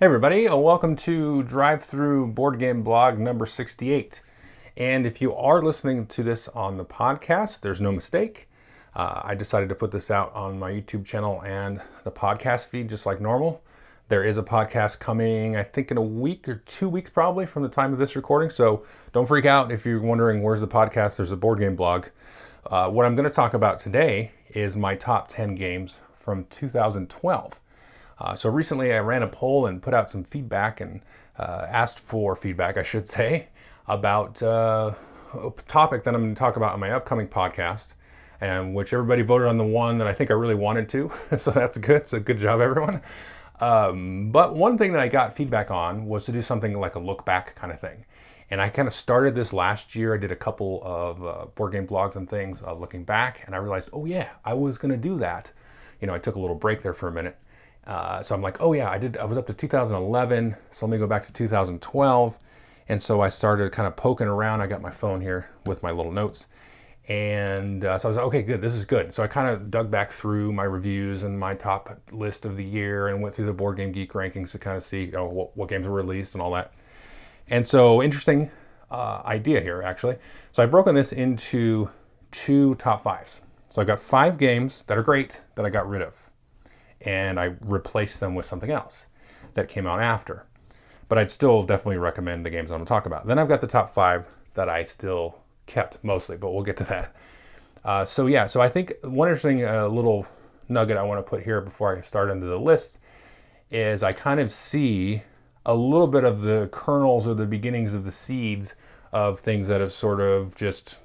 Hey everybody, welcome to Drive-Thru Board Game Blog number 68. And if you are listening to this on the podcast, there's no mistake. I decided to put this out on my YouTube channel and the podcast feed just like normal. There is a podcast coming, I think in a week or 2 weeks probably from the time of this recording. So don't freak out if you're wondering where's the podcast. There's a board game blog. What I'm going to talk about today is my top 10 games from 2012. So recently I ran a poll and put out some feedback and asked for feedback, I should say, about a topic that I'm going to talk about on my upcoming podcast, and which everybody voted on the one that I think I really wanted to. So that's good. So good job, everyone. But one thing that I got feedback on was to do something like a look back kind of thing. And I kind of started this last year. I did a couple of board game blogs and things looking back, and I realized, oh yeah, I was going to do that. You know, I took a little break there for a minute. So I'm like, oh yeah, I was up to 2011, so let me go back to 2012. And so I started kind of poking around. I got my phone here with my little notes. And so I was like, okay, good, this is good. So I kind of dug back through my reviews and my top list of the year and went through the Board Game Geek rankings to kind of see what games were released and all that. And so interesting idea here, actually. So I've broken this into two top fives. So I've got 5 games that are great that I got rid of, and I replaced them with something else that came out after. But I'd still definitely recommend the games I'm going to talk about. Then I've got the top 5 that I still kept mostly, but we'll get to that. So I think one interesting little nugget I want to put here before I start into the list is I kind of see a little bit of the kernels or the beginnings of the seeds of things that have sort of just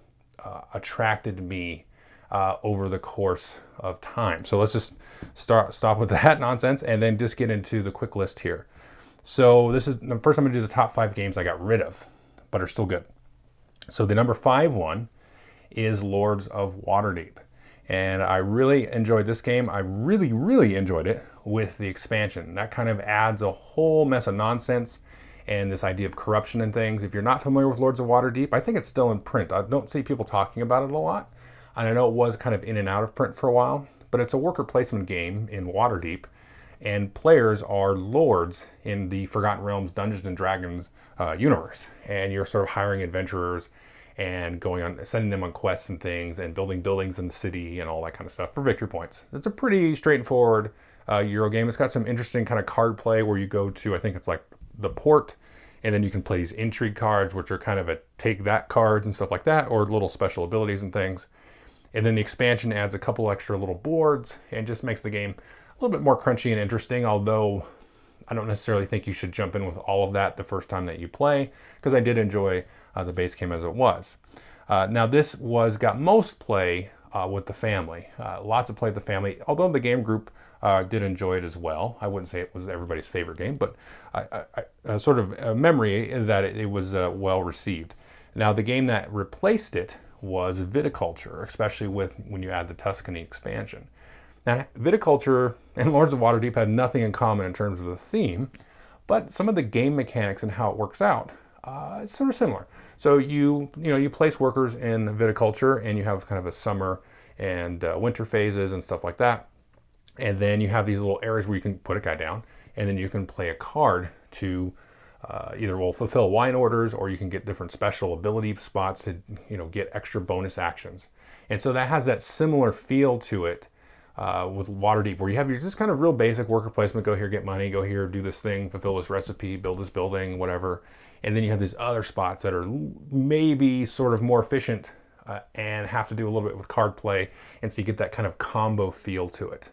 attracted me over the course of time. So let's just stop with that nonsense and then just get into the quick list here. So this is the first. I'm going to do the top 5 games I got rid of, but are still good. So the number 5 one is Lords of Waterdeep. And I really enjoyed this game. I really enjoyed it with the expansion. That kind of adds a whole mess of nonsense and this idea of corruption and things. If you're not familiar with Lords of Waterdeep, I think it's still in print. I don't see people talking about it a lot. And I know it was kind of in and out of print for a while, but it's a worker placement game in Waterdeep, and players are lords in the Forgotten Realms Dungeons and Dragons universe. And you're sort of hiring adventurers and sending them on quests and things and building buildings in the city and all that kind of stuff for victory points. It's a pretty straightforward Euro game. It's got some interesting kind of card play where you go to, I think it's like the port, and then you can play these intrigue cards, which are kind of a take that cards and stuff like that, or little special abilities and things. And then the expansion adds a couple extra little boards and just makes the game a little bit more crunchy and interesting, although I don't necessarily think you should jump in with all of that the first time that you play, because I did enjoy the base game as it was. Now this got most play with the family. Lots of play with the family, although the game group did enjoy it as well. I wouldn't say it was everybody's favorite game, but I sort of a memory that it was well received. Now the game that replaced it was viticulture, especially when you add the Tuscany expansion. Now, viticulture and Lords of Waterdeep had nothing in common in terms of the theme, but some of the game mechanics and how it works out, it's sort of similar. So you place workers in viticulture, and you have kind of a summer and winter phases and stuff like that. And then you have these little areas where you can put a guy down, and then you can play a card to either will fulfill wine orders, or you can get different special ability spots to get extra bonus actions. And so that has that similar feel to it with Waterdeep, where you have your just kind of real basic worker placement. Go here, get money. Go here, do this thing, fulfill this recipe, build this building, whatever. And then you have these other spots that are maybe sort of more efficient and have to do a little bit with card play. And so you get that kind of combo feel to it.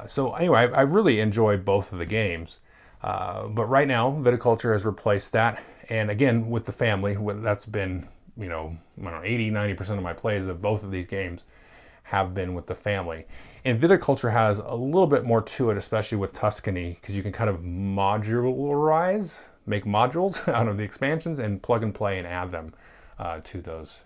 So anyway, I really enjoy both of the games. But right now, viticulture has replaced that. And again, with the family, that's been, 80-90% of my plays of both of these games have been with the family. And viticulture has a little bit more to it, especially with Tuscany, because you can kind of make modules out of the expansions and plug and play and add them to those.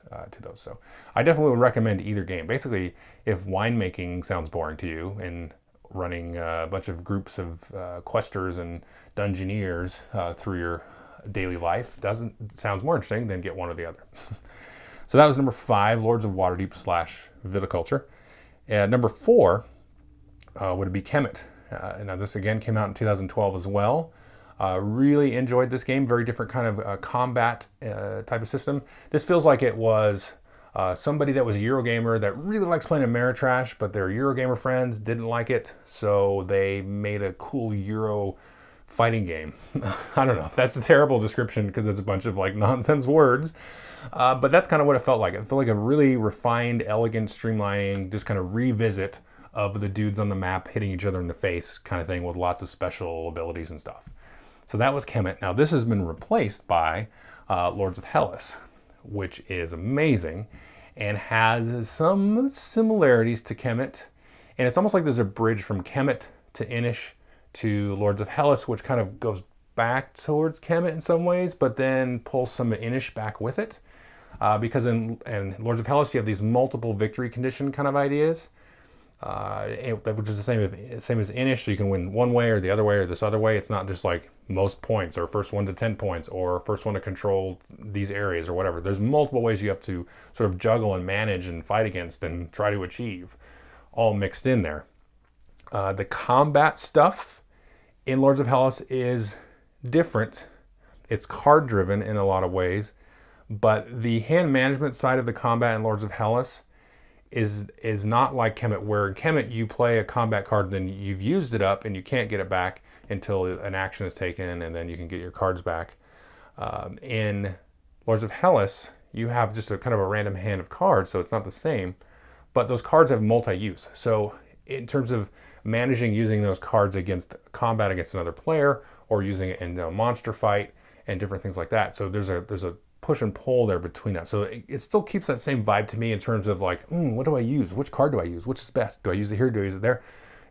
So I definitely would recommend either game. Basically, if winemaking sounds boring to you and running a bunch of groups of questers and dungeoneers through your daily life sounds more interesting, then get one or the other. So that was number 5, Lords of Waterdeep / viticulture. And number 4 would be Kemet. Now this again came out in 2012 as well. Really enjoyed this game. Very different kind of combat type of system. This feels like it was somebody that was a Eurogamer that really likes playing Ameritrash, but their Eurogamer friends didn't like it, so they made a cool Euro fighting game. I don't know if that's a terrible description because it's a bunch of like nonsense words, but that's kind of what it felt like. It felt like a really refined, elegant, streamlining, just kind of revisit of the dudes on the map hitting each other in the face kind of thing with lots of special abilities and stuff. So that was Kemet. Now this has been replaced by Lords of Hellas, which is amazing and has some similarities to Kemet. And it's almost like there's a bridge from Kemet to Inish to Lords of Hellas, which kind of goes back towards Kemet in some ways, but then pulls some Inish back with it. Because in Lords of Hellas, you have these multiple victory condition kind of ideas, which is the same as Inish, so you can win one way or the other way or this other way. It's not just like most points or first one to 10 points or first one to control these areas or whatever. There's multiple ways you have to sort of juggle and manage and fight against and try to achieve, all mixed in there. The combat stuff in Lords of Hellas is different. It's card driven in a lot of ways, but the hand management side of the combat in Lords of Hellas is not like Kemet, where in Kemet you play a combat card and then you've used it up and you can't get it back until an action is taken and then you can get your cards back. In Lords of Hellas, you have just a kind of a random hand of cards, so it's not the same, but those cards have multi-use. So in terms of managing using those cards against combat against another player or using it in a monster fight and different things like that. So there's a push and pull there between that. So it still keeps that same vibe to me in terms of like, what do I use? Which card do I use? Which is best? Do I use it here? Do I use it there?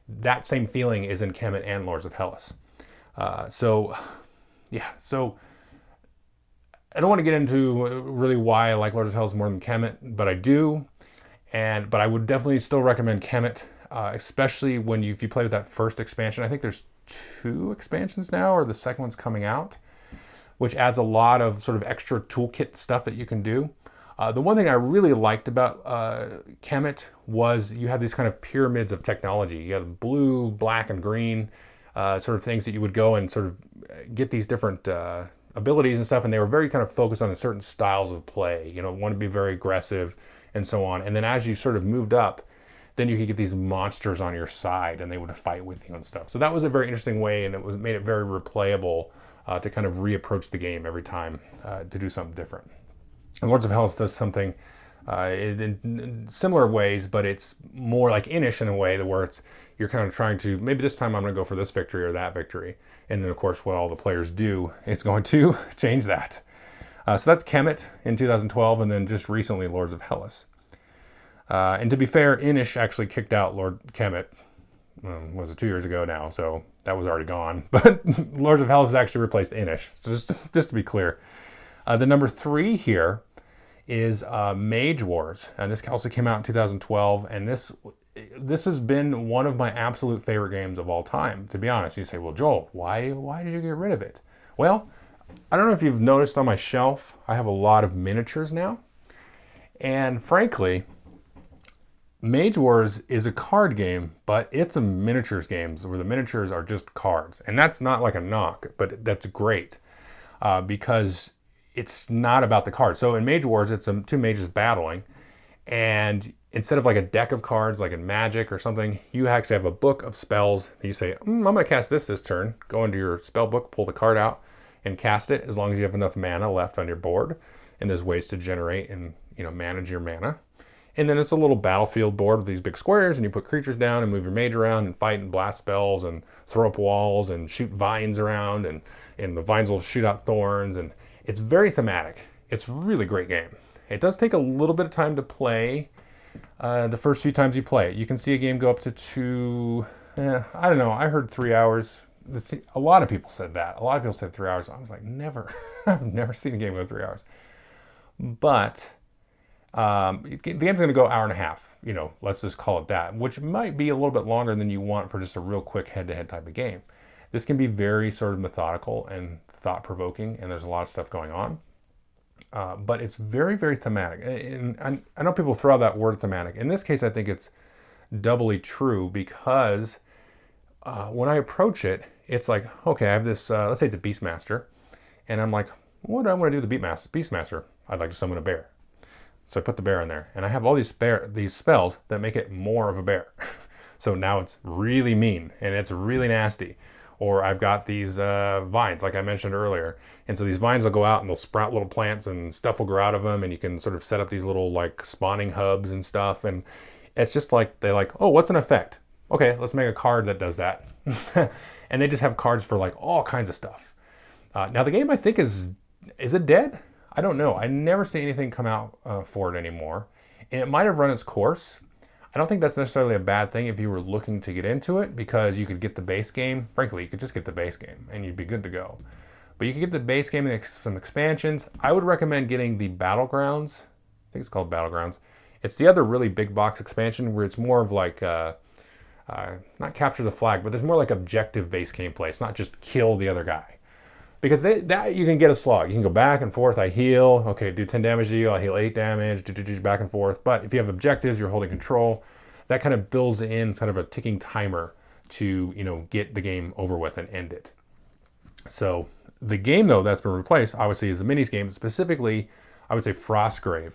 That same feeling is in Kemet and Lords of Hellas. So I don't want to get into really why I like Lords of Hellas more than Kemet, but I do. But I would definitely still recommend Kemet, especially if you play with that first expansion. I think there's 2 expansions now, or the second one's coming out, which adds a lot of sort of extra toolkit stuff that you can do. The one thing I really liked about Kemet was you have these kind of pyramids of technology. You have blue, black, and green sort of things that you would go and sort of get these different abilities and stuff, and they were very kind of focused on certain styles of play. One to be very aggressive and so on. And then as you sort of moved up, then you could get these monsters on your side and they would fight with you and stuff. So that was a very interesting way, and it made it very replayable to kind of reapproach the game every time to do something different. And Lords of Hellas does something in similar ways, but it's more like Inish in a way where you're kind of trying to, maybe this time I'm going to go for this victory or that victory. And then of course what all the players do is going to change that. So that's Kemet in 2012, and then just recently Lords of Hellas. And to be fair, Inish actually kicked out Lord Kemet, was it 2 years ago now, so that was already gone. But Lords of Hellas has actually replaced Inish, so just to be clear. The number 3 here is Mage Wars, and this also came out in 2012, and this has been one of my absolute favorite games of all time, to be honest. You say, well, Joel, why did you get rid of it? Well, I don't know if you've noticed on my shelf, I have a lot of miniatures now, and frankly, Mage Wars is a card game, but it's a miniatures game where the miniatures are just cards. And that's not like a knock, but that's great because it's not about the cards. So in Mage Wars, it's 2 mages battling. And instead of like a deck of cards, like in Magic or something, you actually have a book of spells. You say, I'm going to cast this turn. Go into your spell book, pull the card out, and cast it as long as you have enough mana left on your board. And there's ways to generate and manage your mana. And then it's a little battlefield board with these big squares, and you put creatures down and move your mage around and fight and blast spells and throw up walls and shoot vines around, and the vines will shoot out thorns, and it's very thematic. It's a really great game. It does take a little bit of time to play the first few times you play it. You can see a game go up to 2, I don't know, I heard 3 hours. A lot of people said that. A lot of people said 3 hours. I was like, never. I've never seen a game go 3 hours. But the game's going to go 1.5 hours, let's just call it that, which might be a little bit longer than you want for just a real quick head-to-head type of game. This can be very sort of methodical and thought-provoking, and there's a lot of stuff going on. But it's very, very thematic. And I know people throw out that word thematic. In this case, I think it's doubly true because when I approach it, it's like, okay, I have this, let's say it's a Beastmaster, and I'm like, what do I want to do with the Beastmaster? I'd like to summon a bear. So I put the bear in there, and I have all these spells that make it more of a bear. So now it's really mean, and it's really nasty. Or I've got these vines, like I mentioned earlier. And so these vines will go out and they'll sprout little plants and stuff will grow out of them, and you can sort of set up these little like spawning hubs and stuff. And it's just like, they're like, oh, what's an effect? Okay, let's make a card that does that. And they just have cards for like all kinds of stuff. Now the game, I think, is it dead? I don't know. I never see anything come out for it anymore. And it might have run its course. I don't think that's necessarily a bad thing if you were looking to get into it, because you could get the base game. Frankly, you could just get the base game and you'd be good to go. But you could get the base game and some expansions. I would recommend getting the Battlegrounds. I think it's called Battlegrounds. It's the other really big box expansion where it's more of like, not capture the flag, but there's more like objective-based gameplay. It's not just kill the other guy. Because that you can get a slog. You can go back and forth. I heal. Okay, do 10 damage to you. I heal 8 damage. Back and forth. But if you have objectives, you're holding control. That kind of builds in kind of a ticking timer to, you know, get the game over with and end it. So the game, though, that's been replaced, obviously, is the minis game. Specifically, I would say Frostgrave.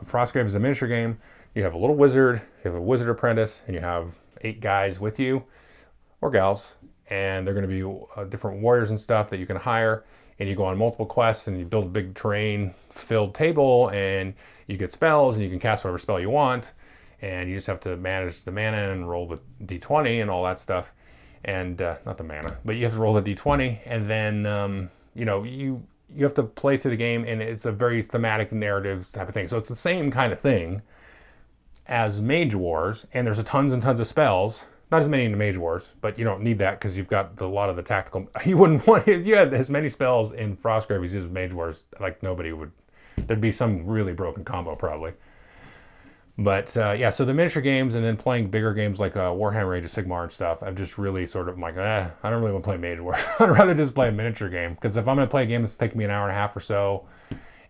Frostgrave is a miniature game. You have a little wizard. You have a wizard apprentice, and you have 8 guys with you, or gals. And they're going to be different warriors and stuff that you can hire, and you go on multiple quests and you build a big terrain-filled table, and you get spells, and you can cast whatever spell you want, and you just have to manage the mana and roll the d20 and all that stuff, and not the mana, but you have to roll the d20, and then you know, you have to play through the game, and it's a very thematic narrative type of thing. So it's the same kind of thing as Mage Wars, and there's tons and tons of spells. Not as many in the Mage Wars, but you don't need that because you've got a lot of the tactical. You wouldn't want, if you had as many spells in Frostgrave as you did Mage Wars, like nobody would. There'd be some really broken combo probably. But yeah, so the miniature games and then playing bigger games like Warhammer Age of Sigmar and stuff, I'm just really sort of like, I don't really want to play Mage Wars. I'd rather just play a miniature game, because if I'm going to play a game that's taking me an hour and a half or so,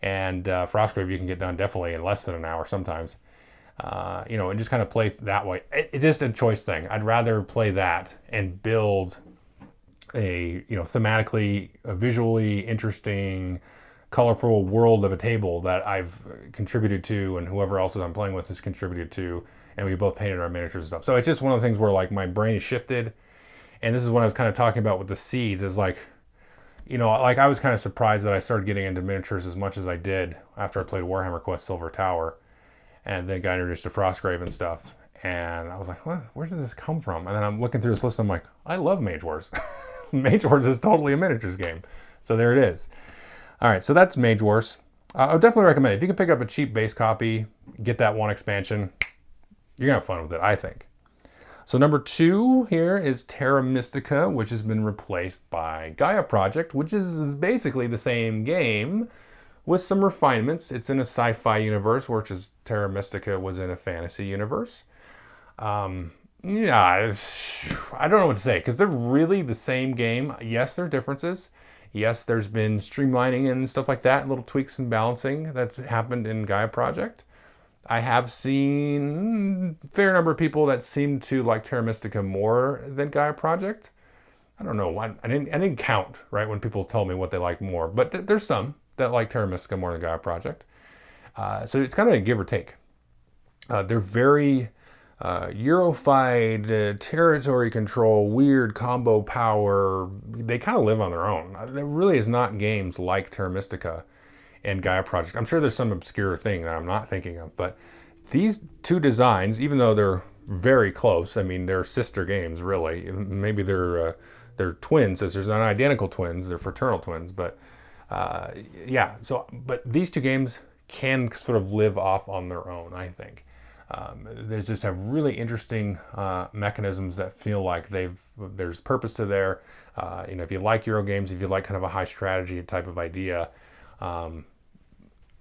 and Frostgrave you can get done definitely in less than an hour sometimes. You know, and just kind of play that way. It's just a choice thing. I'd rather play that and build a, you know, thematically, visually interesting, colorful world of a table that I've contributed to, and whoever else I'm playing with has contributed to, and we both painted our miniatures and stuff. So it's just one of the things where like my brain is shifted, and this is what I was kind of talking about with the seeds, is like, you know, like I was kind of surprised that I started getting into miniatures as much as I did after I played Warhammer Quest Silver Tower. And then got introduced to Frostgrave and stuff. And I was like, what? Where did this come from? And then I'm looking through this list, and I'm like, I love Mage Wars. Mage Wars is totally a miniatures game. So there it is. All right, so that's Mage Wars. I would definitely recommend it. If you can pick up a cheap base copy, get that one expansion, you're going to have fun with it, I think. So number 2 here is Terra Mystica, which has been replaced by Gaia Project, which is basically the same game, with some refinements. It's in a sci-fi universe, whereas Terra Mystica was in a fantasy universe. Yeah, I don't know what to say, because they're really the same game. Yes, there are differences. Yes, there's been streamlining and stuff like that, little tweaks and balancing that's happened in Gaia Project. I have seen a fair number of people that seem to like Terra Mystica more than Gaia Project. I don't know. I didn't count, right, when people tell me what they like more, but there's some that like Terra Mystica more than Gaia Project. So it's kind of a give or take. They're very Eurofied, territory control, weird combo power. They kind of live on their own. There really is not games like Terra Mystica and Gaia Project. I'm sure there's some obscure thing that I'm not thinking of, but these two designs, even though they're very close, I mean, they're sister games, really. Maybe they're twins, as there's not identical twins, they're fraternal twins, but yeah, but these two games can sort of live off on their own, I think. They just have really interesting mechanisms that feel like there's purpose to there. If you like Euro games, if you like kind of a high strategy type of idea,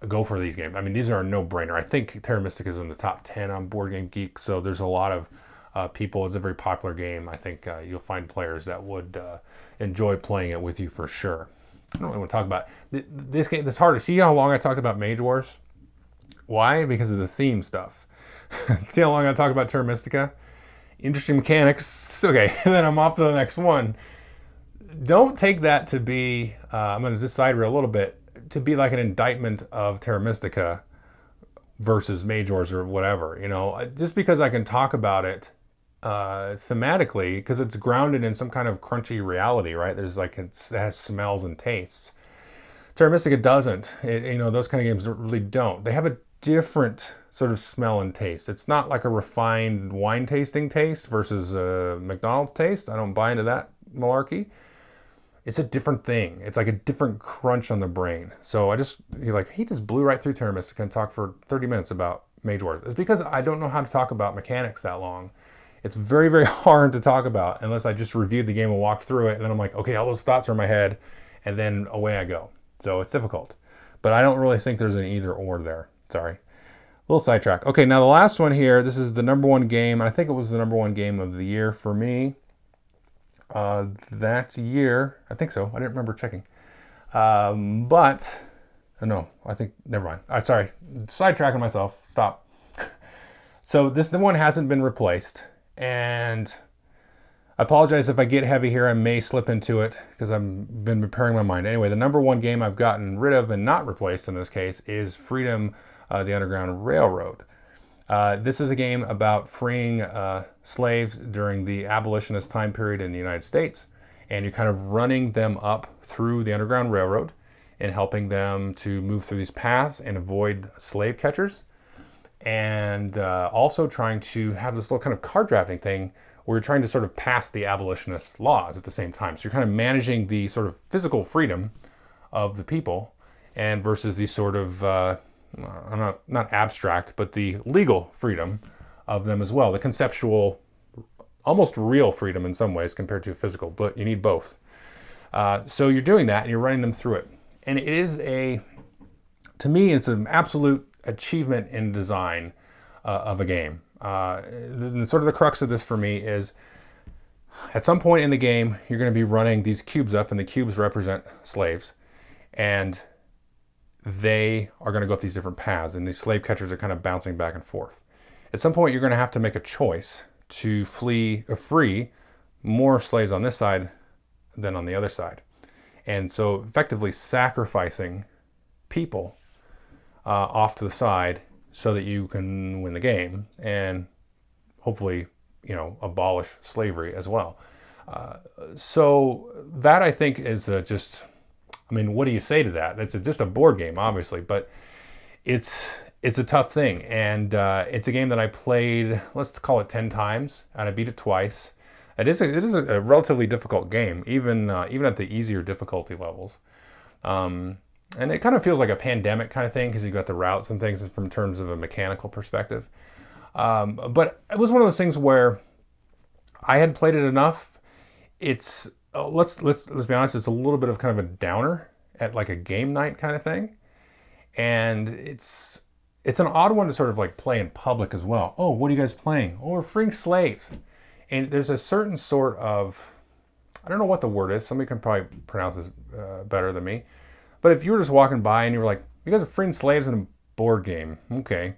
go for these games. I mean, these are a no-brainer. I think Terra Mystica is in the top 10 on Board Game Geek, so there's a lot of people. It's a very popular game. I think you'll find players that would enjoy playing it with you for sure. I don't really want to talk about this game. It's hard to see how long I talked about Mage Wars. Why? Because of the theme stuff. See how long I talked about Terra Mystica? interesting mechanics. Okay, and then I'm off to the next one. Don't take that to be, I'm going to just side rail a little bit, to be like an indictment of Terra Mystica versus Mage Wars or whatever. You know, just because I can talk about it thematically, because it's grounded in some kind of crunchy reality, right? There's like, it has smells and tastes. Terra Mystica doesn't. You know, those kind of games really don't. They have a different sort of smell and taste. It's not like a refined wine tasting taste versus a McDonald's taste. I don't buy into that malarkey. It's a different thing. It's like a different crunch on the brain. So he just blew right through Terra Mystica and talked for 30 minutes about Mage Wars. It's because I don't know how to talk about mechanics that long. It's very, very hard to talk about unless I just reviewed the game and walked through it. And then I'm like, okay, all those thoughts are in my head. And then away I go. So it's difficult. But I don't really think there's an either or there. Sorry. A little sidetrack. Okay, now the last one here. This is the number one game. I think it was the number one game of the year for me. That year, I think so. I didn't remember checking. No, I think, never mind. Sorry, sidetracking myself. Stop. So the one hasn't been replaced. And I apologize if I get heavy here. I may slip into it because I've been preparing my mind. Anyway, the number one game I've gotten rid of and not replaced in this case is Freedom, the Underground Railroad. This is a game about freeing slaves during the abolitionist time period in the United States, and you're kind of running them up through the Underground Railroad and helping them to move through these paths and avoid slave catchers, and also trying to have this little kind of card drafting thing where you're trying to sort of pass the abolitionist laws at the same time. So you're kind of managing the sort of physical freedom of the people and versus the sort of not abstract, but the legal freedom of them as well. The conceptual, almost real freedom in some ways compared to physical, but you need both. So you're doing that and you're running them through it. And it is to me, it's an absolute achievement in design of a game. Sort of the crux of this for me is at some point in the game, you're going to be running these cubes up, and the cubes represent slaves. And they are going to go up these different paths, and these slave catchers are kind of bouncing back and forth. At some point, you're going to have to make a choice to free more slaves on this side than on the other side. And so effectively sacrificing people off to the side so that you can win the game and hopefully, abolish slavery as well. So that I think is what do you say to that? It's just a board game, obviously, but it's a tough thing. And it's a game that I played, let's call it 10 times, and I beat it twice. It is a relatively difficult game, even at the easier difficulty levels. And it kind of feels like a pandemic kind of thing because you've got the routes and things from terms of a mechanical perspective. But it was one of those things where I had played it enough. It's let's be honest. It's a little bit of kind of a downer at like a game night kind of thing, and it's an odd one to sort of like play in public as well. Oh, what are you guys playing? Oh, we're freeing slaves, and there's a certain sort of, I don't know what the word is. Somebody can probably pronounce this better than me. But if you were just walking by and you were like, you guys are freeing slaves in a board game, okay.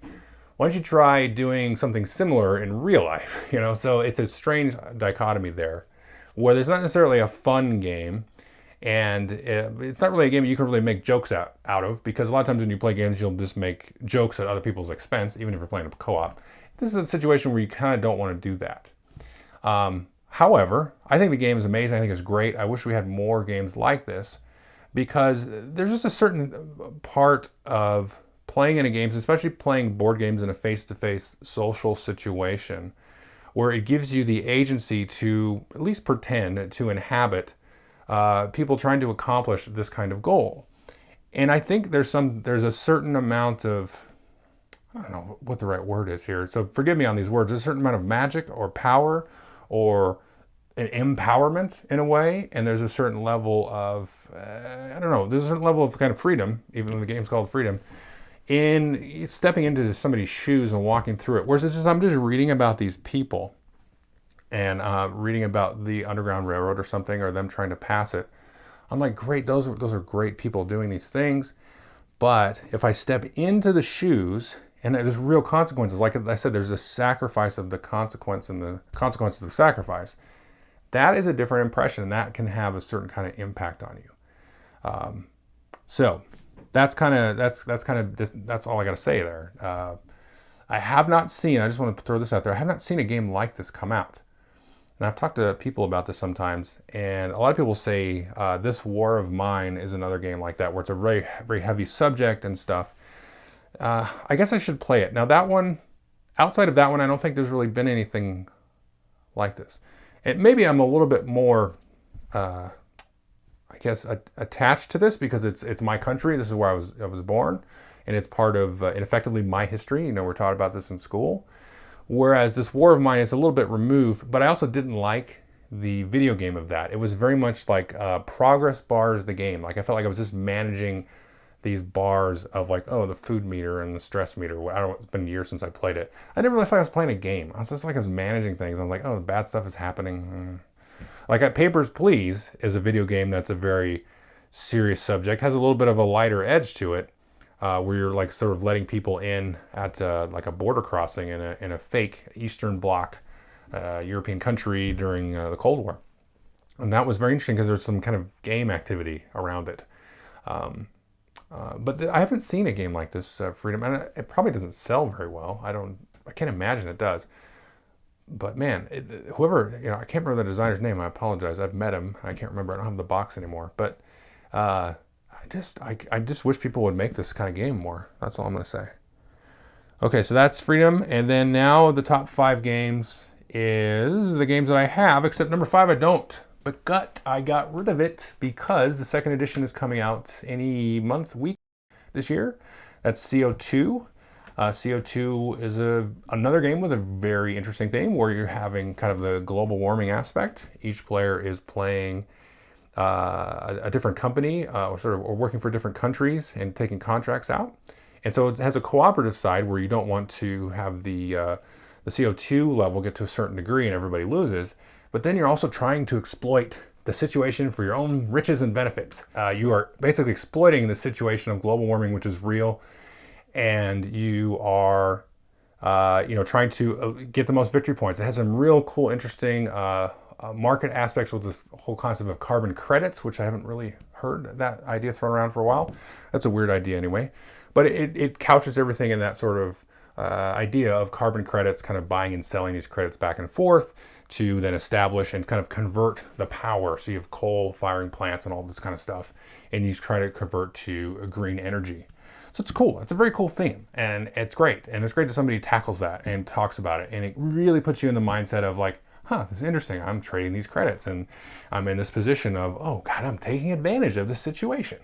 Why don't you try doing something similar in real life? So it's a strange dichotomy there, where there's not necessarily a fun game, and it's not really a game you can really make jokes out of, because a lot of times when you play games, you'll just make jokes at other people's expense, even if you're playing a co-op. This is a situation where you kind of don't want to do that. However, I think the game is amazing. I think it's great. I wish we had more games like this, because there's just a certain part of playing in a games, especially playing board games in a face-to-face social situation, where it gives you the agency to at least pretend to inhabit people trying to accomplish this kind of goal. And I think there's a certain amount of, I don't know what the right word is here, so forgive me on these words, there's a certain amount of magic or power or an empowerment in a way, and there's a certain level of, there's a certain level of kind of freedom, even though the game's called Freedom, in stepping into somebody's shoes and walking through it. Whereas I'm just reading about these people and reading about the Underground Railroad or something, or them trying to pass it. I'm like, great, those are great people doing these things. But if I step into the shoes And there's real consequences. Like I said, there's a sacrifice of the consequence and the consequences of sacrifice. That is a different impression, and that can have a certain kind of impact on you. So that's all I got to say there. I have not seen, I just want to throw this out there, I have not seen a game like this come out. And I've talked to people about this sometimes, and a lot of people say this War of Mine is another game like that, where it's a very, very heavy subject and stuff. I guess I should play it. Now that one, outside of that one, I don't think there's really been anything like this. And maybe I'm a little bit more, I guess, attached to this because it's my country. This is where I was born, and it's part of, and effectively my history. You know, we're taught about this in school. Whereas this War of Mine is a little bit removed, but I also didn't like the video game of that. It was very much like progress bars the game. Like I felt like I was just managing these bars of like, oh, the food meter and the stress meter. I don't know, it's been years since I played it. I never really felt like I was playing a game. I was just like I was managing things. I'm like, oh, the bad stuff is happening. Like at Papers, Please is a video game that's a very serious subject, has a little bit of a lighter edge to it, where you're like sort of letting people in at like a border crossing in a fake Eastern Bloc European country during the Cold War. And that was very interesting because there's some kind of game activity around it. But I haven't seen a game like this, Freedom, and it probably doesn't sell very well. I can't imagine it does. But man, whoever, I can't remember the designer's name. I apologize. I've met him. I can't remember. I don't have the box anymore. But I just wish people would make this kind of game more. That's all I'm going to say. Okay, so that's Freedom. And then now the top 5 games is the games that I have, except number 5 I don't. But I got rid of it because the second edition is coming out any week this year. That's CO2. CO2 is another game with a very interesting theme where you're having kind of the global warming aspect. Each player is playing a different company or working for different countries and taking contracts out. And so it has a cooperative side where you don't want to have the CO2 level get to a certain degree and everybody loses. But then you're also trying to exploit the situation for your own riches and benefits. You are basically exploiting the situation of global warming, which is real, and you are, trying to get the most victory points. It has some real cool, interesting market aspects with this whole concept of carbon credits, which I haven't really heard that idea thrown around for a while. That's a weird idea anyway. But it couches everything in that sort of idea of carbon credits, kind of buying and selling these credits back and forth to then establish and kind of convert the power. So you have coal firing plants and all this kind of stuff, and you try to convert to green energy. So it's cool. It's a very cool theme, and it's great. And it's great that somebody tackles that and talks about it. And it really puts you in the mindset of like, this is interesting. I'm trading these credits, and I'm in this position of, oh God, I'm taking advantage of this situation.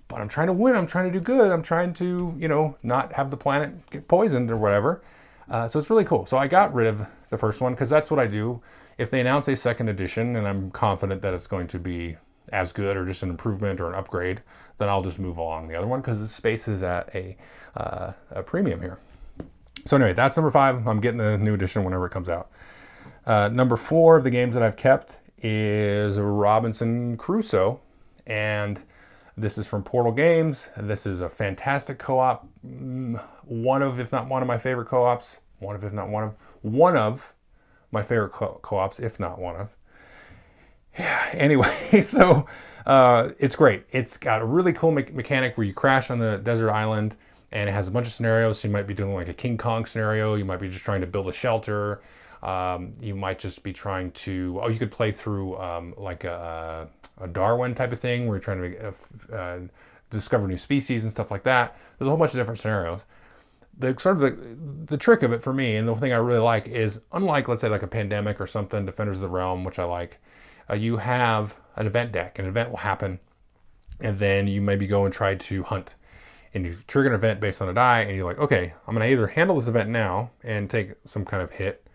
But I'm trying to win. I'm trying to do good. I'm trying to, not have the planet get poisoned or whatever. So it's really cool. So I got rid of the first one because that's what I do. If they announce a second edition and I'm confident that it's going to be as good or just an improvement or an upgrade, then I'll just move along the other one because the space is at a premium here. So anyway, that's number 5. I'm getting the new edition whenever it comes out. Number 4 of the games that I've kept is Robinson Crusoe, and this is from Portal Games. This is a fantastic co-op. One of, if not one of my favorite co-ops. One of my favorite co-ops, if not one of. Yeah, anyway, so it's great. It's got a really cool mechanic where you crash on the desert island, and it has a bunch of scenarios. So you might be doing like a King Kong scenario. You might be just trying to build a shelter. You might just be trying to, you could play through like a Darwin type of thing where you're trying to discover new species and stuff like that. There's a whole bunch of different scenarios. The trick of it for me, and the thing I really like is, unlike, let's say, like a Pandemic or something, Defenders of the Realm, which I like, you have an event deck. An event will happen, and then you maybe go and try to hunt. And you trigger an event based on a die, and you're like, okay, I'm going to either handle this event now and take some kind of hit,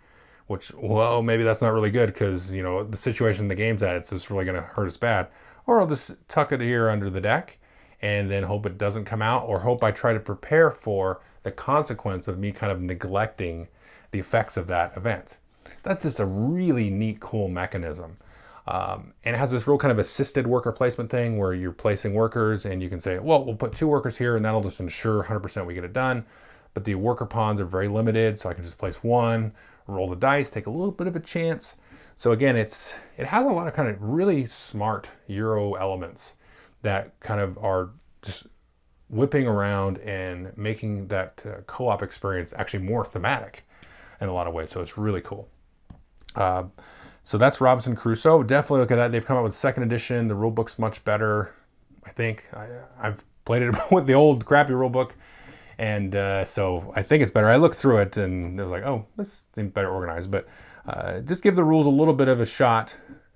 which, well, maybe that's not really good because, the situation the game's at, it's just really going to hurt us bad. Or I'll just tuck it here under the deck and then hope it doesn't come out, or hope I try to prepare for the consequence of me kind of neglecting the effects of that event. That's just a really neat, cool mechanism. And it has this real kind of assisted worker placement thing where you're placing workers and you can say, well, we'll put 2 workers here and that'll just ensure 100% we get it done. but the worker pawns are very limited, so I can just place one, roll the dice, take a little bit of a chance. So again, it has a lot of kind of really smart Euro elements that kind of are just whipping around and making that co-op experience actually more thematic in a lot of ways. So it's really cool. So that's Robinson Crusoe. Definitely look at that. They've come out with second edition. The rule book's much better, I think. I've played it with the old crappy rule book, and so I think it's better. I looked through it and it was like, oh, this seems better organized. But just give the rules a little bit of a shot.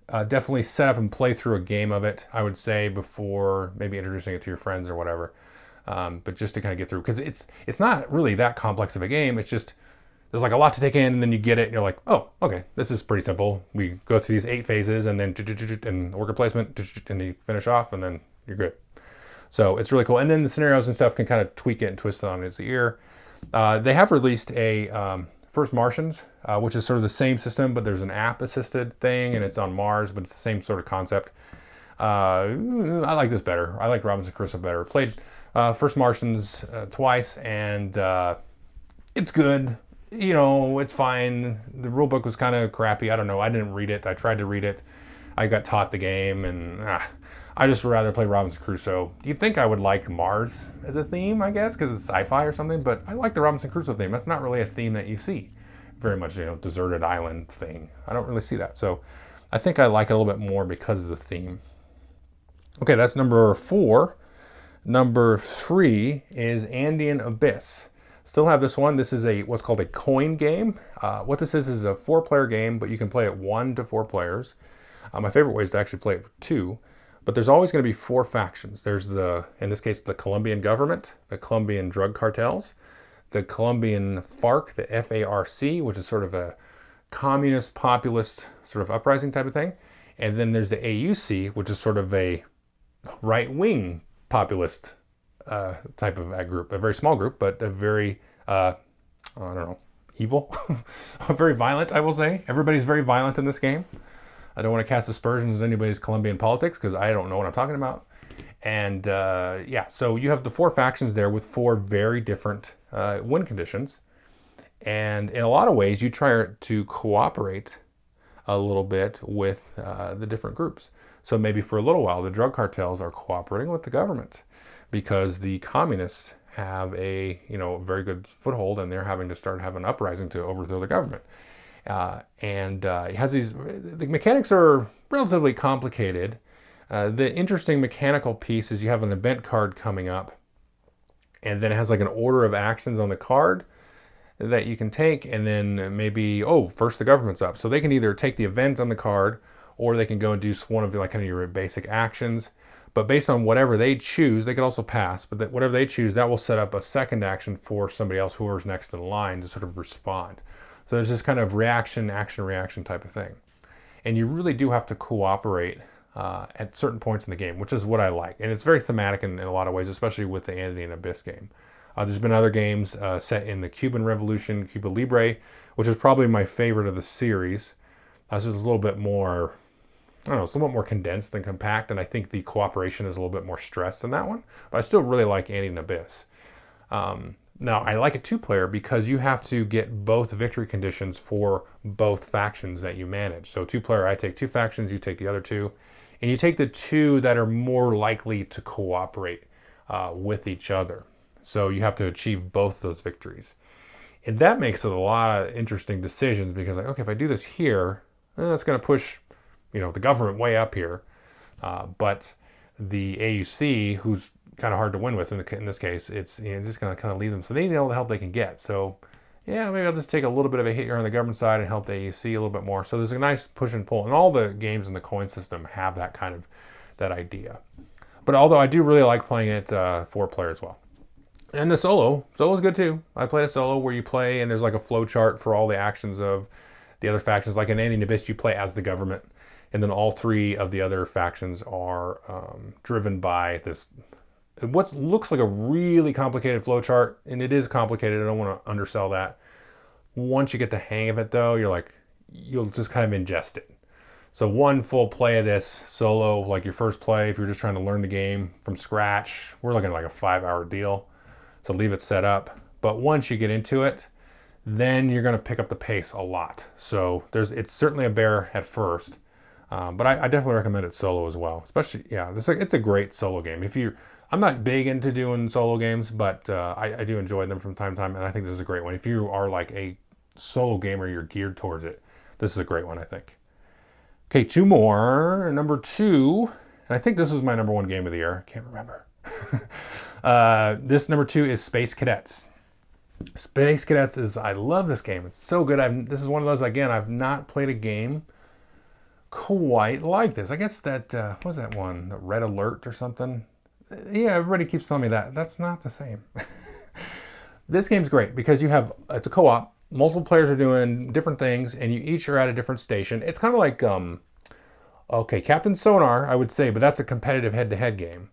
Definitely set up and play through a game of it, I would say, before maybe introducing it to your friends or whatever. But just to kind of get through, because it's not really that complex of a game. It's just there's like a lot to take in, and then you get it, and you're like, oh, okay, this is pretty simple. We go through these 8 phases, and then and worker placement, and you finish off, and then you're good. So it's really cool. And then the scenarios and stuff can kind of tweak it and twist it on its ear. They have released a First Martians, which is sort of the same system, but there's an app-assisted thing, and it's on Mars, but it's the same sort of concept. I like this better. I like Robinson Crusoe better. Played First Martians twice, and it's good. You know, it's fine. The rule book was kind of crappy. I don't know. I didn't read it. I tried to read it. I got taught the game, and I just rather play Robinson Crusoe. You'd think I would like Mars as a theme, I guess, because it's sci-fi or something, but I like the Robinson Crusoe theme. That's not really a theme that you see very much, you know, deserted island thing. I don't really see that. So I think I like it a little bit more because of the theme. Okay, that's number 4. Number 3 is Andean Abyss. Still have this one. This is what's called a coin game. What this is a 4-player game, but you can play it 1 to 4 players. My favorite way is to actually play it with 2. But there's always going to be 4 factions. There's in this case, the Colombian government, the Colombian drug cartels, the Colombian FARC, the FARC, which is sort of a communist, populist sort of uprising type of thing. And then there's the AUC, which is sort of a right-wing populist type of group, a very small group, but a very, I don't know, evil, very violent, I will say. Everybody's very violent in this game. I don't want to cast aspersions on anybody's Colombian politics because I don't know what I'm talking about. And yeah, so you have the 4 factions there with 4 very different win conditions. And in a lot of ways, you try to cooperate a little bit with the different groups. So maybe for a little while, the drug cartels are cooperating with the government because the communists have a very good foothold, and they're having to start having an uprising to overthrow the government. It has the mechanics are relatively complicated. The interesting mechanical piece is you have an event card coming up, and then it has like an order of actions on the card that you can take, and then maybe, first the government's up. So they can either take the event on the card, or they can go and do one of kind of your basic actions. But based on whatever they choose, they could also pass, but whatever they choose, that will set up a second action for somebody else, whoever's next in line, to sort of respond. So there's this kind of reaction, action, reaction type of thing. And you really do have to cooperate at certain points in the game, which is what I like. And it's very thematic in a lot of ways, especially with the Andean Abyss game. There's been other games set in the Cuban Revolution, Cuba Libre, which is probably my favorite of the series. This is a little bit more, I don't know, it's a little bit more condensed and compact, and I think the cooperation is a little bit more stressed in that one. But I still really like Andean Abyss. Now, I like a 2-player because you have to get both victory conditions for both factions that you manage. So 2-player, I take 2 factions, you take the other 2. And you take the 2 that are more likely to cooperate with each other. So you have to achieve both those victories. And that makes it a lot of interesting decisions because, like, okay, if I do this here, that's going to push, the government way up here. But the AUC, who's kind of hard to win with in this case, it's just going to kind of leave them. So they need all the help they can get. So yeah, maybe I'll just take a little bit of a hit here on the government side and help the AUC a little bit more. So there's a nice push and pull. And all the games in the coin system have that idea. But although I do really like playing it 4-player as well. And the solo's good too. I played a solo where you play and there's like a flow chart for all the actions of the other factions. Like in Andean Abyss, you play as the government. And then all 3 of the other factions are driven by this, what looks like a really complicated flow chart. And it is complicated. I don't want to undersell that. Once you get the hang of it though, you'll just kind of ingest it. So 1 full play of this solo, like your first play, if you're just trying to learn the game from scratch, we're looking at like a 5-hour deal. So leave it set up, but once you get into it, then you're going to pick up the pace a lot. So it's certainly a bear at first, but I definitely recommend it solo as well. Especially, yeah, it's a great solo game. I'm not big into doing solo games, but I do enjoy them from time to time, and I think this is a great one. If you are like a solo gamer, you're geared towards it, this is a great one, I think. Okay, 2 more. Number 2, and I think this is my number 1 game of the year. I can't remember. This number 2 is Space Cadets. Space Cadets I love this game. It's so good. This is one of those, again, I've not played a game quite like this. I guess that, what was that one? The Red Alert or something? Yeah, everybody keeps telling me that. That's not the same. This game's great because it's a co-op. Multiple players are doing different things, and you each are at a different station. It's kind of like, okay, Captain Sonar, I would say, but that's a competitive head-to-head game.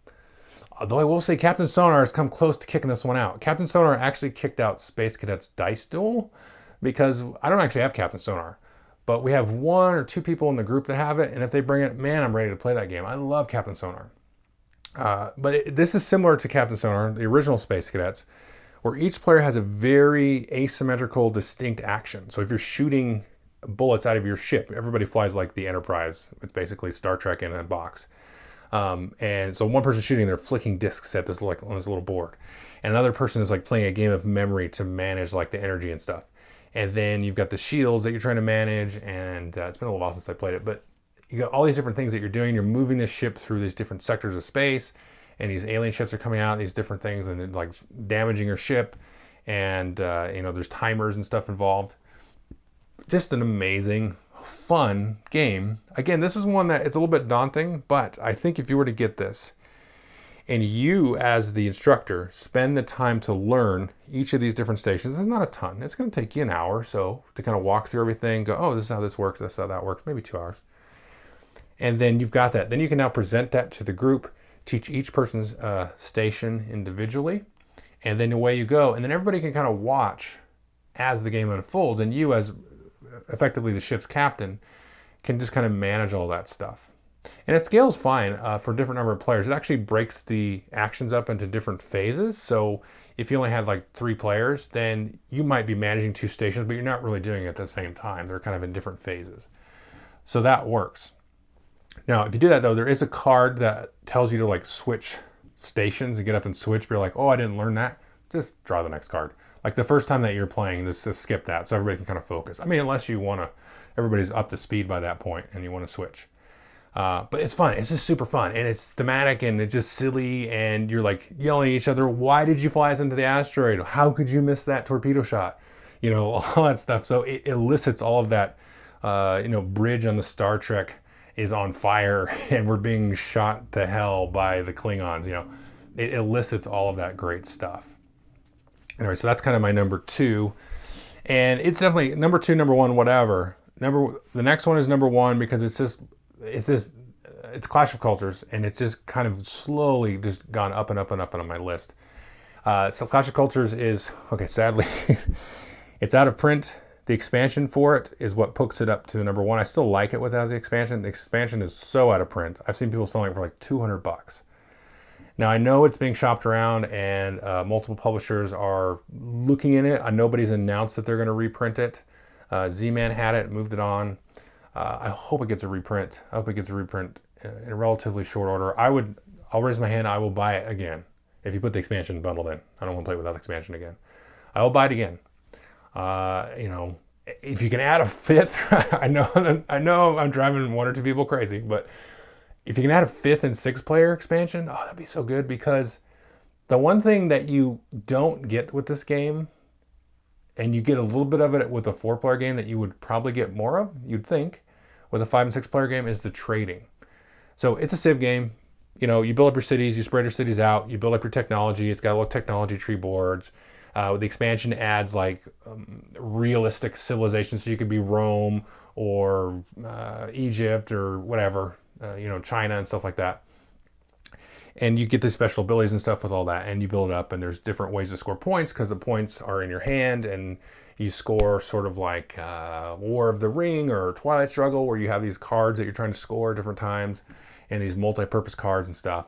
Although I will say Captain Sonar has come close to kicking this one out. Captain Sonar actually kicked out Space Cadets Dice Duel because I don't actually have Captain Sonar, but we have 1 or 2 people in the group that have it, and if they bring it, man, I'm ready to play that game. I love Captain Sonar. But this is similar to Captain Sonar, the original Space Cadets, where each player has a very asymmetrical, distinct action. So if you're shooting bullets out of your ship, everybody flies like the Enterprise. It's basically Star Trek in a box. And so one person's shooting, they're flicking discs at on this little board. And another person is like playing a game of memory to manage like the energy and stuff. And then you've got the shields that you're trying to manage. And it's been a little while since I played it, but you got all these different things that you're doing. You're moving this ship through these different sectors of space, and these alien ships are coming out, these different things, and they're like damaging your ship. And, there's timers and stuff involved. Just an amazing, fun game. Again, this is one that it's a little bit daunting, but I think if you were to get this and you as the instructor spend the time to learn each of these different stations, it's not a ton. It's going to take you an hour or so to kind of walk through everything, go, oh, this is how this works, this is how that works, maybe 2 hours. And then you've got that. Then you can now present that to the group, teach each person's station individually, and then away you go. And then everybody can kind of watch as the game unfolds, and you as effectively the ship's captain can just kind of manage all that stuff. And it scales fine for a different number of players. It actually breaks the actions up into different phases. So if you only had like 3 players, then you might be managing 2 stations, but you're not really doing it at the same time. They're kind of in different phases. So that works. Now, if you do that though, there is a card that tells you to like switch stations and get up and switch. But you're like, oh, I didn't learn that. Just draw the next card. Like the first time that you're playing, just skip that so everybody can kind of focus. I mean, unless you want to, everybody's up to speed by that point and you want to switch. But it's fun. It's just super fun. And it's thematic and it's just silly. And you're like yelling at each other. Why did you fly us into the asteroid? How could you miss that torpedo shot? All that stuff. So it elicits all of that, bridge on the Star Trek is on fire and we're being shot to hell by the Klingons. It elicits all of that great stuff. Anyway, so that's kind of my number 2. And it's definitely number 2, number 1, whatever. The next one is number 1 because it's Clash of Cultures, and it's just kind of slowly just gone up and up and up on my list. So Clash of Cultures is, okay, sadly, it's out of print. The expansion for it is what puts it up to number 1. I still like it without the expansion. The expansion is so out of print. I've seen people selling it for like $200. Now, I know it's being shopped around and multiple publishers are looking at it. Nobody's announced that they're going to reprint it. Z-Man had it, moved it on. I hope it gets a reprint. I hope it gets a reprint in a relatively short order. I'll raise my hand. I will buy it again if you put the expansion bundled in. I don't want to play without the expansion again. I will buy it again. If you can add a 5th, I know I'm driving 1 or 2 people crazy, but if you can add a 5th and 6th player expansion, oh, that'd be so good, because the one thing that you don't get with this game, and you get a little bit of it with a 4-player game that you would probably get more of, you'd think, with a 5 and 6-player game, is the trading. So it's a Civ game. You build up your cities, you spread your cities out, you build up your technology. It's got little technology tree boards. The expansion adds like realistic civilizations, so you could be Rome or Egypt or whatever, China and stuff like that. And you get the special abilities and stuff with all that, and you build it up, and there's different ways to score points because the points are in your hand, and you score sort of like War of the Ring or Twilight Struggle, where you have these cards that you're trying to score at different times, and these multi-purpose cards and stuff.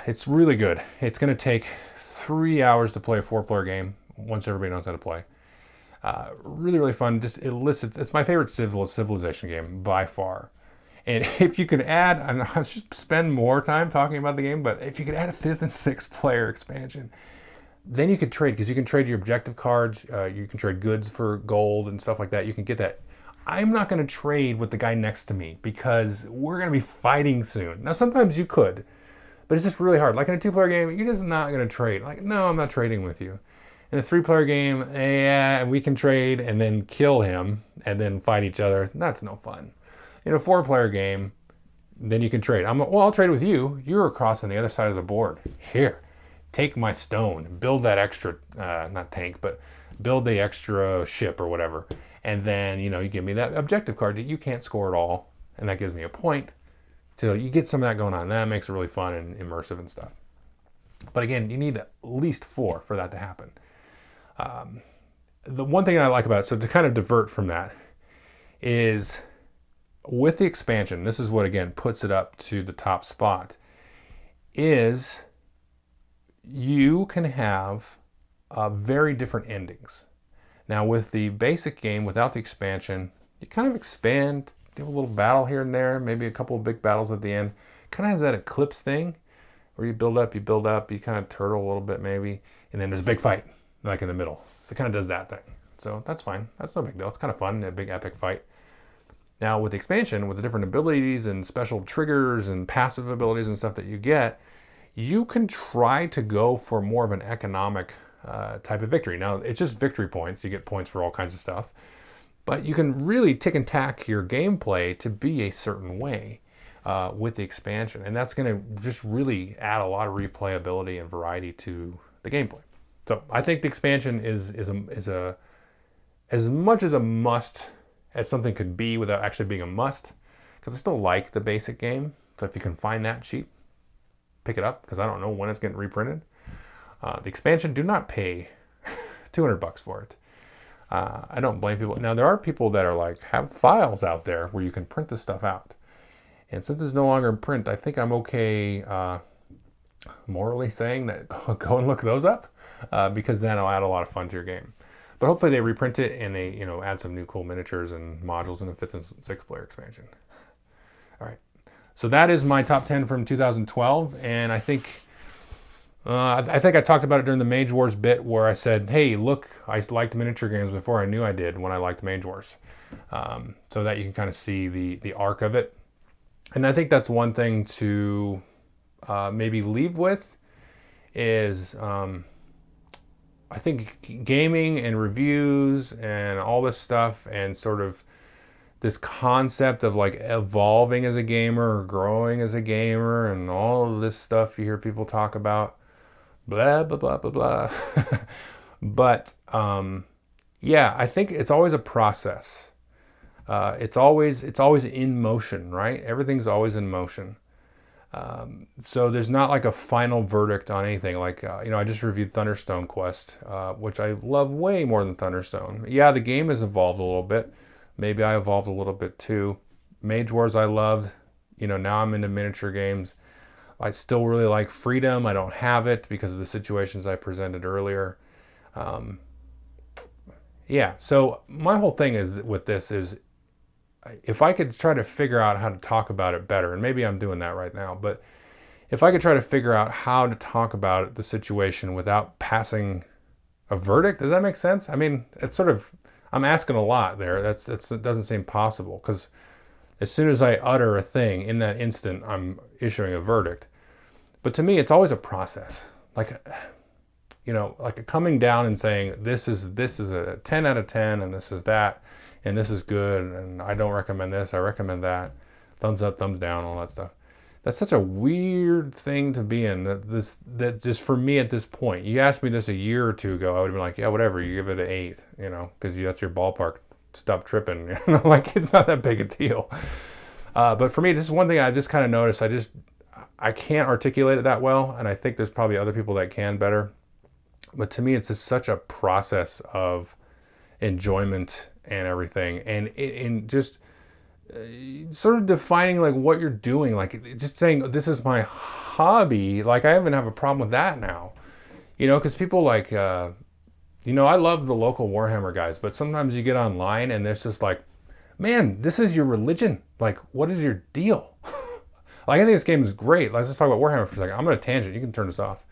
It's really good. It's going to take 3 hours to play a 4-player game once everybody knows how to play. Really, really fun. Just it's my favorite civilization game by far. And if you could add, I should spend more time talking about the game, but if you could add a 5th and 6th player expansion, then you could trade, because you can trade your objective cards, you can trade goods for gold and stuff like that. You can get that. I'm not going to trade with the guy next to me because we're going to be fighting soon. Now, sometimes you could, but it's just really hard. Like in a 2-player game, you're just not going to trade. Like, no, I'm not trading with you. In a 3-player game, yeah, we can trade and then kill him and then fight each other. That's no fun. In a 4-player game, then you can trade. I'll trade with you. You're across on the other side of the board. Here, take my stone. Build that extra, not tank, but build the extra ship or whatever. And then, you give me that objective card that you can't score at all. And that gives me a point. So you get some of that going on. That makes it really fun and immersive and stuff. But again, you need at least 4 for that to happen. The one thing I like about it, so to kind of divert from that, is with the expansion, this is what, again, puts it up to the top spot, is you can have very different endings. Now, with the basic game, without the expansion, you kind of expand, do a little battle here and there, maybe a couple of big battles at the end. Kind of has that eclipse thing where you build up, you kind of turtle a little bit maybe, and then there's a big fight, like in the middle. So it kind of does that thing. So that's fine. That's no big deal. It's kind of fun, a big epic fight. Now, with the expansion, with the different abilities and special triggers and passive abilities and stuff that you get, you can try to go for more of an economic type of victory. Now, it's just victory points. You get points for all kinds of stuff. But you can really tick and tack your gameplay to be a certain way with the expansion. And that's going to just really add a lot of replayability and variety to the gameplay. So I think the expansion is as much as a must as something could be without actually being a must. Because I still like the basic game. So if you can find that cheap, pick it up, because I don't know when it's getting reprinted. The expansion, do not pay $200 for it. I don't blame people. Now, there are people that are like, have files out there where you can print this stuff out. And since it's no longer in print, I think I'm okay morally saying that go and look those up, because then it'll add a lot of fun to your game. But hopefully they reprint it and they add some new cool miniatures and modules in the 5th and 6th player expansion. All right. So that is my top 10 from 2012. And I think I talked about it during the Mage Wars bit where I said, hey, look, I liked miniature games before I knew I did when I liked Mage Wars. So that you can kind of see the arc of it. And I think that's one thing to maybe leave with is I think gaming and reviews and all this stuff and sort of this concept of like evolving as a gamer or growing as a gamer and all of this stuff you hear people talk about, blah, blah, blah, blah, blah. But yeah, I think it's always a process. It's always in motion, right? Everything's always in motion. So there's not like a final verdict on anything. Like, I just reviewed Thunderstone Quest, which I love way more than Thunderstone. Yeah, the game has evolved a little bit. Maybe I evolved a little bit too. Mage Wars I loved. Now I'm into miniature games. I still really like Freedom. I don't have it because of the situations I presented earlier. Yeah, so my whole thing is with this is, if I could try to figure out how to talk about it better, and maybe I'm doing that right now, but if I could try to figure out how to talk about the situation without passing a verdict, does that make sense? I mean, it's sort of, I'm asking a lot there. It doesn't seem possible, because as soon as I utter a thing, in that instant, I'm issuing a verdict. But to me, it's always a process. Like coming down and saying, this is a 10 out of 10, and this is that, and this is good, and I don't recommend this, I recommend that, thumbs up, thumbs down, all that stuff. That's such a weird thing to be in, that just for me at this point. You asked me this a year or two ago, I would have been like, yeah, whatever, you give it an 8, because that's your ballpark, stop tripping, like it's not that big a deal. But for me, this is one thing I just kind of noticed, I can't articulate it that well, and I think there's probably other people that can better. But to me, it's just such a process of enjoyment and everything, and in just sort of defining like what you're doing, like just saying, this is my hobby, like I even have a problem with that now, you know, because people like, you know, I love the local Warhammer guys, but sometimes you get online and it's just like, man, this is your religion. Like, what is your deal? Like, I think this game is great. Let's just talk about Warhammer for a second. I'm on a tangent. You can turn this off.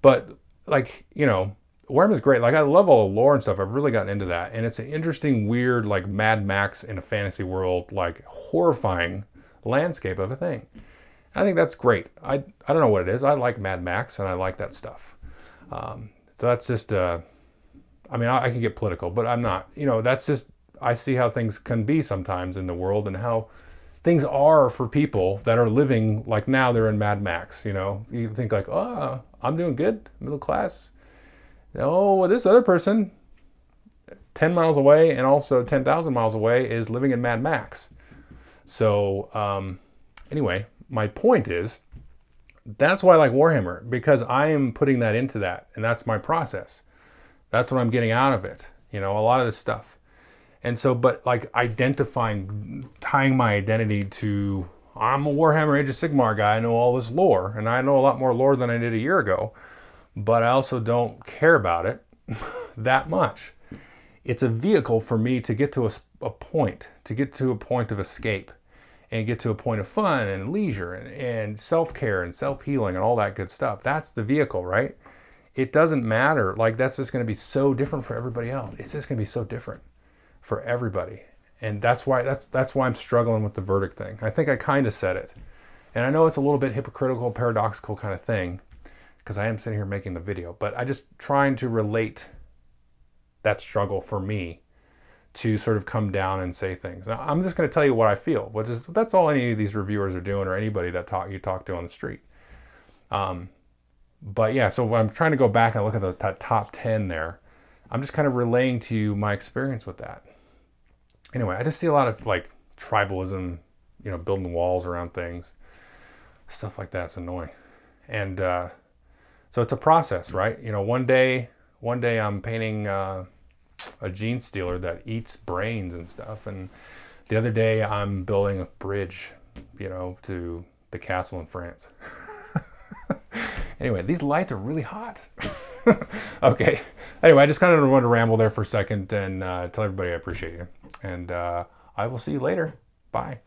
But like, you know, Warhammer is great. Like, I love all the lore and stuff. I've really gotten into that. And it's an interesting, weird, like Mad Max in a fantasy world, like horrifying landscape of a thing. I think that's great. I don't know what it is. I like Mad Max and I like that stuff. So that's just, I mean, I can get political, but I'm not, you know, that's just, I see how things can be sometimes in the world and how things are for people that are living like now they're in Mad Max, you know. You think like, oh, I'm doing good, middle class. Oh, well, this other person 10 miles away and also 10,000 miles away is living in Mad Max. So anyway, my point is, that's why I like Warhammer, because I am putting that into that, and that's my process. That's what I'm getting out of it, you know, a lot of this stuff. And so, but like identifying, tying my identity to, I'm a Warhammer Age of Sigmar guy, I know all this lore, and I know a lot more lore than I did a year ago, but I also don't care about it that much. It's a vehicle for me to get to a point, to get to a point of escape, and get to a point of fun and leisure and self-care and self-healing and all that good stuff. That's the vehicle, right? It doesn't matter. Like, that's just going to be so different for everybody else. It's just going to be so different for everybody. And that's why I'm struggling with the verdict thing. I think I kind of said it. And I know it's a little bit hypocritical, paradoxical kind of thing, because I am sitting here making the video, but I just trying to relate that struggle for me to sort of come down and say things. Now, I'm just going to tell you what I feel, which is, that's all any of these reviewers are doing, or anybody that you talk to on the street. But yeah, so when I'm trying to go back and look at that top 10 there, I'm just kind of relaying to you my experience with that. Anyway, I just see a lot of like tribalism, you know, building walls around things, stuff like that's annoying. And so it's a process, right? You know, one day I'm painting a gene stealer that eats brains and stuff, and the other day I'm building a bridge, you know, to the castle in France. Anyway, these lights are really hot. Okay. Anyway, I just kind of wanted to ramble there for a second and tell everybody I appreciate you. And I will see you later. Bye.